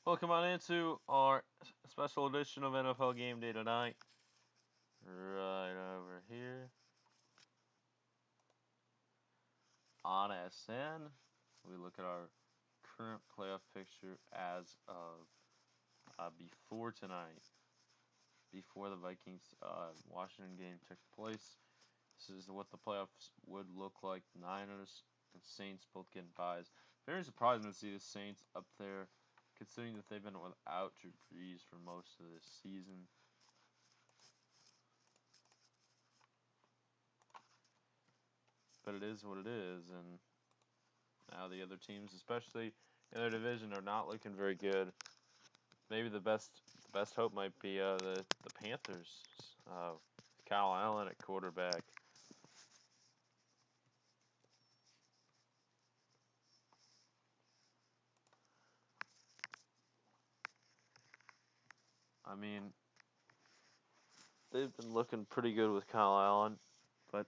Welcome on into our special edition of NFL Game Day tonight. Right over here on SN, we look at our current playoff picture as of before tonight, before the Vikings Washington game took place. This is what the playoffs would look like. Niners and Saints both getting buys. Very surprising to see the Saints up there, considering that they've been without Drew Brees for most of this season. But it is what it is, and now the other teams, especially in their division, are not looking very good. Maybe the best hope might be the Panthers. Kyle Allen at quarterback. I mean, they've been looking pretty good with Kyle Allen, but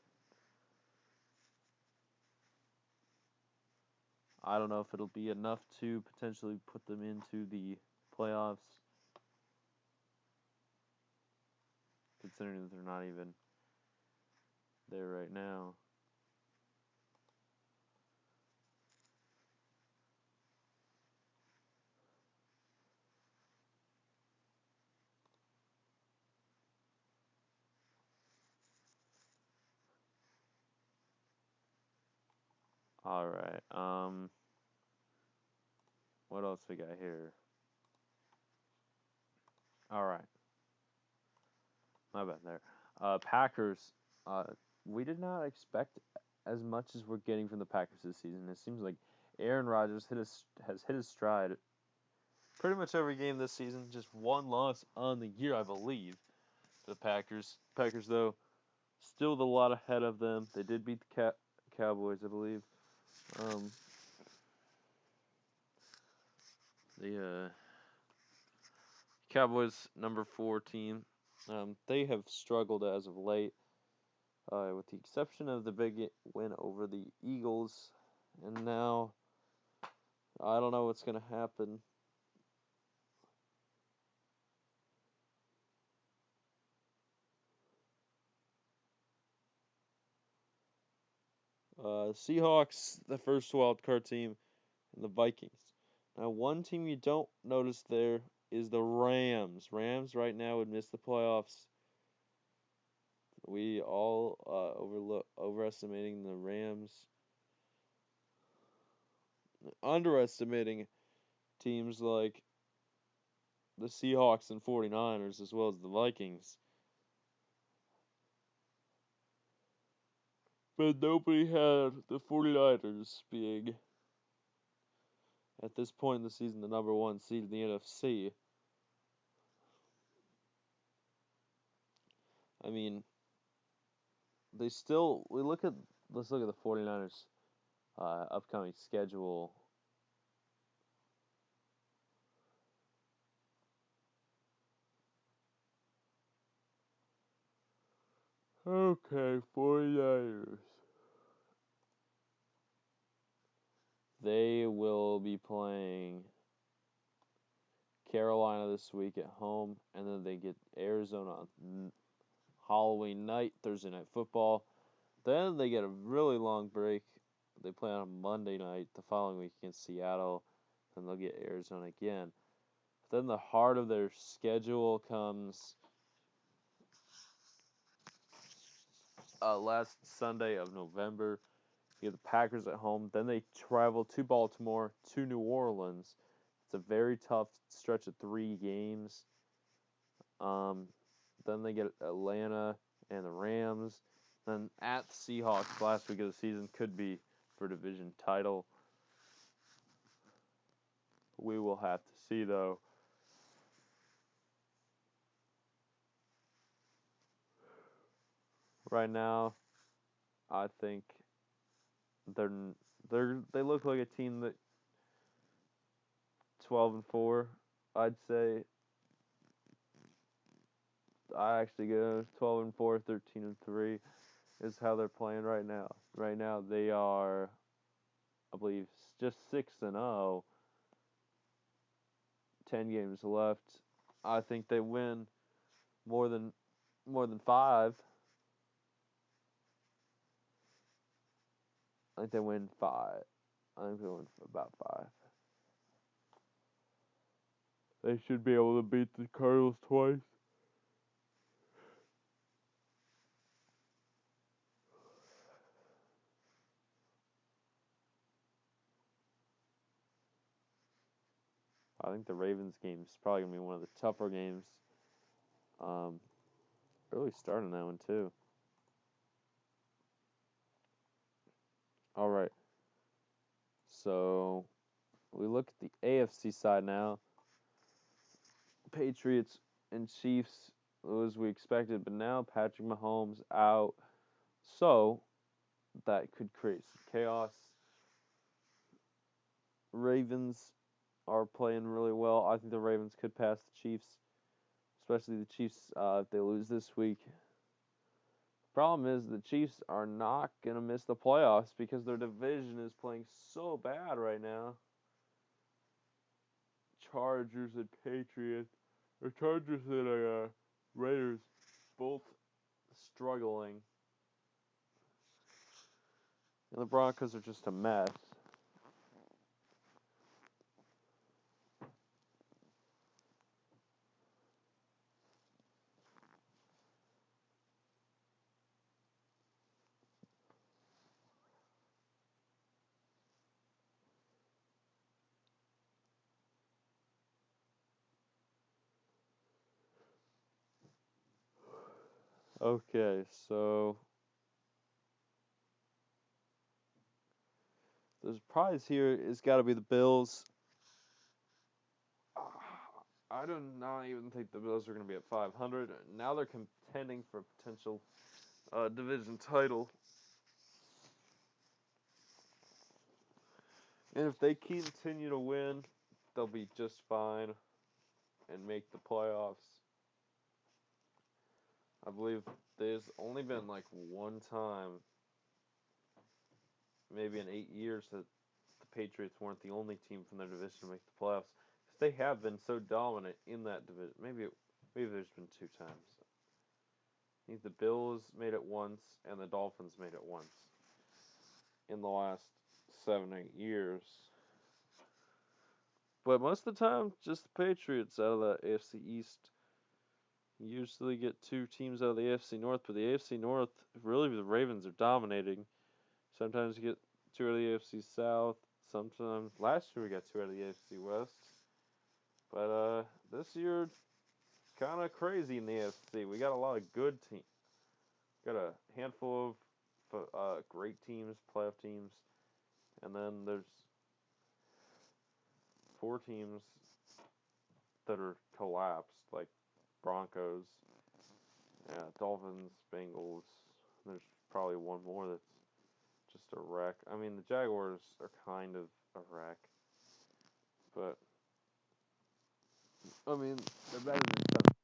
I don't know if it'll be enough to potentially put them into the playoffs, considering that they're not even there right now. All right. What else we got here? All right. My bad there. Packers. We did not expect as much as we're getting from the Packers this season. It seems like Aaron Rodgers has hit his stride pretty much every game this season. Just one loss on the year, I believe. The Packers. Packers, though, still a lot ahead of them. They did beat the Cowboys, I believe. Um, the Cowboys, number 4 team. They have struggled as of late. With the exception of the big win over the Eagles. And now, I don't know what's going to happen. Seahawks, the first wild card team, and the Vikings. Now, one team you don't notice there is the Rams. Rams right now would miss the playoffs. We all overestimating the Rams, underestimating teams like the Seahawks and 49ers as well as the Vikings. But nobody had the 49ers being, at this point in the season, the number 1 seed in the NFC. I mean, let's look at the 49ers upcoming schedule. Okay, 49ers. They will be playing Carolina this week at home, and then they get Arizona on Halloween night, Thursday night football. Then they get a really long break. They play on a Monday night the following week against Seattle. Then they'll get Arizona again. But then the heart of their schedule comes last Sunday of November. You get the Packers at home. Then they travel to Baltimore, to New Orleans. It's a very tough stretch of 3 games. Um, then they get Atlanta and the Rams. Then at the Seahawks last week of the season could be for division title. We will have to see though. Right now, I think they're they look like a team that 12-4. I'd say I actually go 12-4, 13-3 is how they're playing right now. Right now they are, I believe, just 6-0. 10 games left. I think they win more than 5. I think they win 5. I think they win about 5. They should be able to beat the Cardinals twice. I think the Ravens game is probably going to be one of the tougher games. Early start on that one, too. All right. So, we look at the AFC side now. Patriots and Chiefs, as we expected, but now Patrick Mahomes out. So, that could create some chaos. Ravens are playing really well. I think the Ravens could pass the Chiefs, especially the Chiefs if they lose this week. Problem is the Chiefs are not going to miss the playoffs because their division is playing so bad right now. Chargers and Patriots, or Chargers and Raiders, both struggling. And the Broncos are just a mess. Okay, so the prize here has got to be the Bills. I do not even think the Bills are going to be at 500. Now they're contending for a potential division title. And if they continue to win, they'll be just fine and make the playoffs. I believe there's only been like one time, maybe in 8 years, that the Patriots weren't the only team from their division to make the playoffs. Because they have been so dominant in that division. Maybe there's been 2 times. I think the Bills made it once and the Dolphins made it once in the last 7, 8 years. But most of the time, just the Patriots out of the AFC East. You usually get 2 teams out of the AFC North, but the AFC North, really the Ravens are dominating. Sometimes you get 2 out of the AFC South. Sometimes, last year we got 2 out of the AFC West. But this year, kind of crazy in the AFC. We got a lot of good teams. Got a handful of great teams, playoff teams. And then there's 4 teams that are collapsed, like Broncos, Dolphins, Bengals. There's probably one more that's just a wreck. I mean, the Jaguars are kind of a wreck, but I mean, they're better than some